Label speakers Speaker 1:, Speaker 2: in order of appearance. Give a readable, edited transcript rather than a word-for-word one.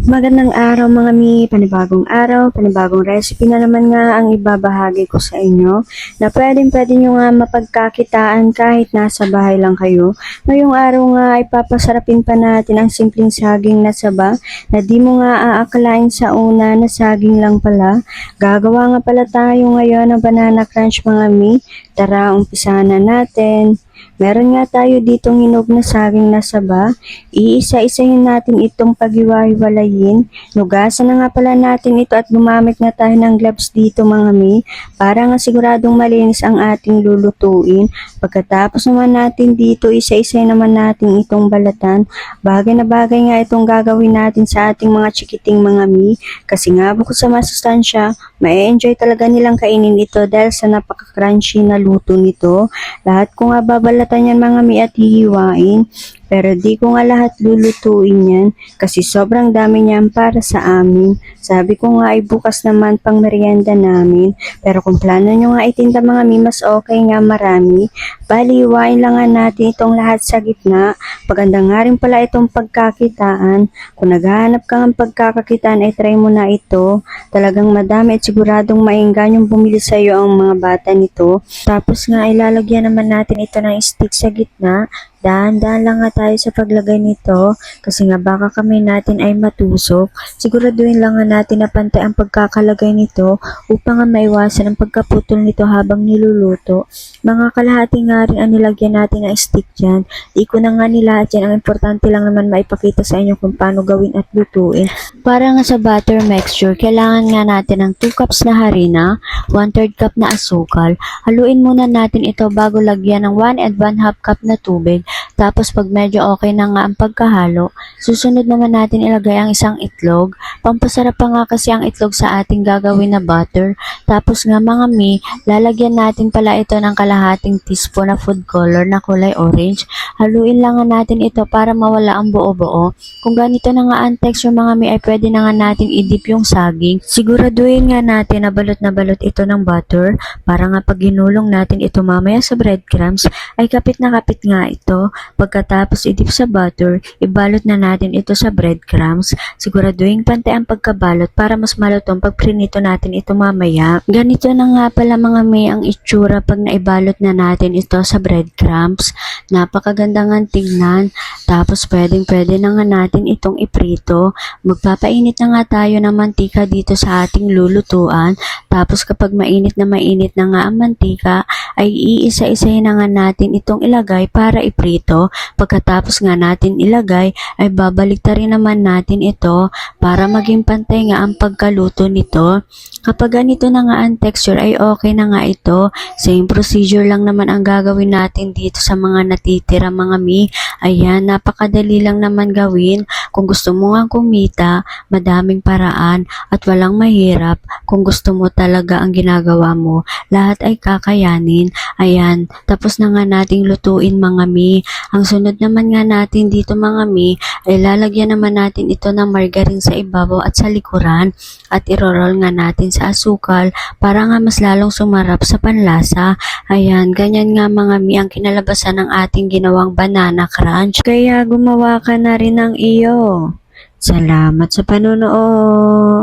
Speaker 1: Magandang araw mga mi, panibagong araw, panibagong recipe na naman nga ang ibabahagi ko sa inyo na pwede nyo nga mapagkakitaan kahit nasa bahay lang kayo. Ngayong araw nga ay papasarapin pa natin ang simpleng saging na saba na di mo nga aakalain sa una na saging lang pala. Gagawa nga pala tayo ngayon ng banana crunch mga mi. Tara, umpisahan na natin. Meron nga tayo ditong hinog na saging na saba. Iisa-isahin natin itong paghiwa-hiwalayin. Nugasan na nga pala natin ito at gumamit nga tayo ng gloves dito mga mi para nga siguradong malinis ang ating lulutuin. Pagkatapos naman natin dito, isa-isahin naman natin itong balatan. Bagay na bagay nga itong gagawin natin sa ating mga chikiting mga mi kasi nga bukod sa masustansya, ma-enjoy talaga nilang kainin ito dahil sa napaka-crunchy na luto nito. Lahat ko nga babalatan yan mga mi at hihiwain. Pero di ko nga lahat lulutuin yan kasi sobrang dami niyan para sa amin. Sabi ko nga ay bukas naman pang merienda namin. Pero kung plano nyo nga itinda mga mi, mas okay nga marami. Bali, hiwain lang nga natin itong lahat sa gitna. Paganda nga rin pala itong pagkakitaan. Kung naghahanap ka ng pagkakakitaan ay try mo na ito. Talagang madami at siguradong mainggan yung bumili sa iyo ang mga bata nito. Tapos nga ilalagyan naman natin ito ng stick sa gitna. Dahan-dahan lang nga tayo sa paglagay nito kasi nga baka kamay natin ay matusok. Siguraduhin lang nga natin na pantay ang pagkakalagay nito upang nga maiwasan ang pagkaputol nito habang niluluto. Mga kalahati nga rin ang nilagyan natin ng stick dyan. Di ko na nga nilahat yan. Ang importante lang naman maipakita sa inyo kung paano gawin at lutuin. Para nga sa butter mixture, kailangan nga natin ng 2 cups na harina, 1/3 cup na asukal. Haluin muna natin ito bago lagyan ng 1 and 1/2 cup na tubig. Tapos pag medyo okay na nga ang pagkahalo, susunod naman natin ilagay ang isang itlog. Pampasarap pa nga kasi ang itlog sa ating gagawin na butter. Tapos nga mga mi, lalagyan natin pala ito ng kalahating teaspoon na food color na kulay orange. Haluin lang nga natin ito para mawala ang buo-buo. Kung ganito na nga ang texture mga mi ay pwede na nga natin i-dip yung saging. Siguraduhin nga natin na balot ito ng butter para nga pag ginulong natin ito mamaya sa breadcrumbs ay kapit na kapit nga ito. Pagkatapos i-dip sa butter, ibalot na natin ito sa breadcrumbs. Siguraduhin pantay ang pagkabalot para mas malutong pag prinito natin ito mamaya. Ganito na nga pala mga may ang itsura pag naibalot na natin ito sa breadcrumbs. Napakaganda nga tignan. Tapos pwede na nga natin itong iprito. Magpapainit na nga tayo ng mantika dito sa ating lulutuan. Tapos kapag mainit na nga ang mantika, ay iisa-isahin na nga natin itong ilagay para iprito. Pagkatapos nga natin ilagay, ay babaliktarin naman natin ito para maging pantay nga ang pagkaluto nito. Kapag ganito na nga ang texture ay okay na nga ito. Same procedure lang naman ang gagawin natin dito sa mga natitira mga mi. Ayan, napakadali lang naman gawin. Kung gusto mo nga kumita, madaming paraan at walang mahirap. Kung gusto mo talaga ang ginagawa mo, lahat ay kakayanin. Ayan, tapos na nga nating lutuin mga mi. Ang sunod naman nga natin dito mga mi, ay lalagyan naman natin ito ng margarine sa ibabaw at sa likuran. At iroroll nga natin sa asukal para nga mas lalong sumarap sa panlasa. Ayan, ganyan nga mga mi ang kinalabasan ng ating ginawang banana crunch. Kaya gumawa ka na rin ng iyo. Salamat sa panonood!